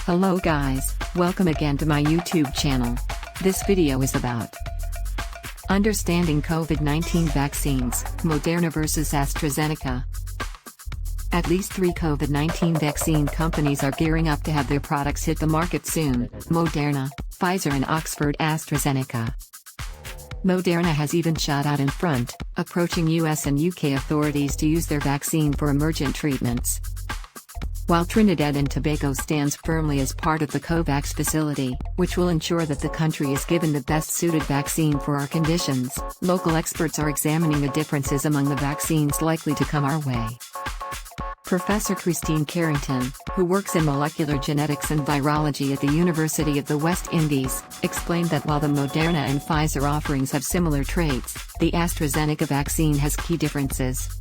Hello guys, welcome again to my YouTube channel. This video is about understanding COVID-19 vaccines, Moderna versus AstraZeneca. At least 3 COVID-19 vaccine companies are gearing up to have their products hit the market soon: Moderna, Pfizer and Oxford AstraZeneca. Moderna has even shot out in front, approaching US and UK authorities to use their vaccine for emergent treatments. While Trinidad and Tobago stands firmly as part of the COVAX facility, which will ensure that the country is given the best-suited vaccine for our conditions, local experts are examining the differences among the vaccines likely to come our way. Professor Christine Carrington, who works in molecular genetics and virology at the University of the West Indies, explained that while the Moderna and Pfizer offerings have similar traits, the AstraZeneca vaccine has key differences.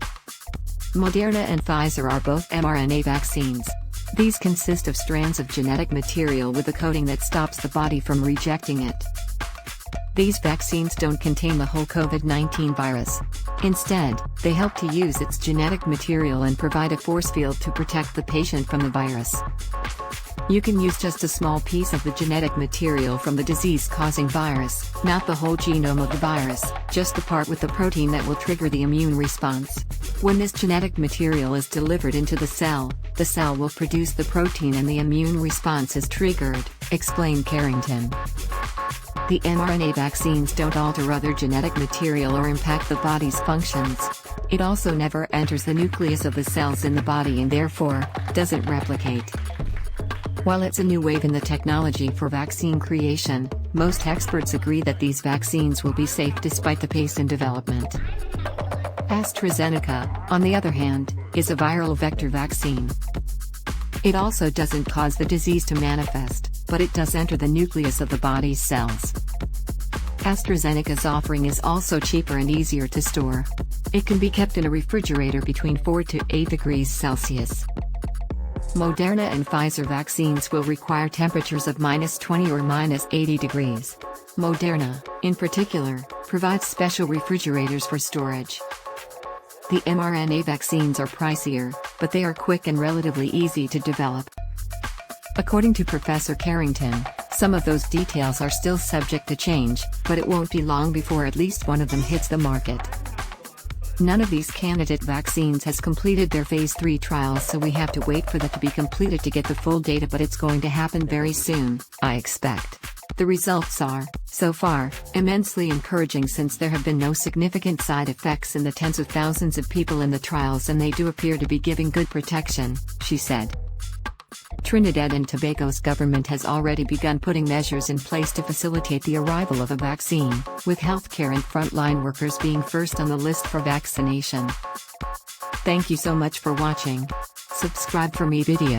Moderna and Pfizer are both mRNA vaccines. These consist of strands of genetic material with a coating that stops the body from rejecting it. These vaccines don't contain the whole COVID-19 virus. Instead, they help to use its genetic material and provide a force field to protect the patient from the virus. You can use just a small piece of the genetic material from the disease-causing virus, not the whole genome of the virus, just the part with the protein that will trigger the immune response. When this genetic material is delivered into the cell will produce the protein and the immune response is triggered, explained Carrington. The mRNA vaccines don't alter other genetic material or impact the body's functions. It also never enters the nucleus of the cells in the body and therefore, doesn't replicate. While it's a new wave in the technology for vaccine creation, most experts agree that these vaccines will be safe despite the pace in development. AstraZeneca, on the other hand, is a viral vector vaccine. It also doesn't cause the disease to manifest, but it does enter the nucleus of the body's cells. AstraZeneca's offering is also cheaper and easier to store. It can be kept in a refrigerator between 4 to 8 degrees Celsius. Moderna and Pfizer vaccines will require temperatures of -20 or -80 degrees. Moderna, in particular, provides special refrigerators for storage. The mRNA vaccines are pricier, but they are quick and relatively easy to develop. According to Professor Carrington, some of those details are still subject to change, but it won't be long before at least one of them hits the market. None of these candidate vaccines has completed their phase 3 trials, so we have to wait for that to be completed to get the full data, but it's going to happen very soon, I expect. The results are, so far, immensely encouraging since there have been no significant side effects in the tens of thousands of people in the trials, and they do appear to be giving good protection, she said. Trinidad and Tobago's government has already begun putting measures in place to facilitate the arrival of a vaccine, with healthcare and frontline workers being first on the list for vaccination. Thank you so much for watching. Subscribe for me video.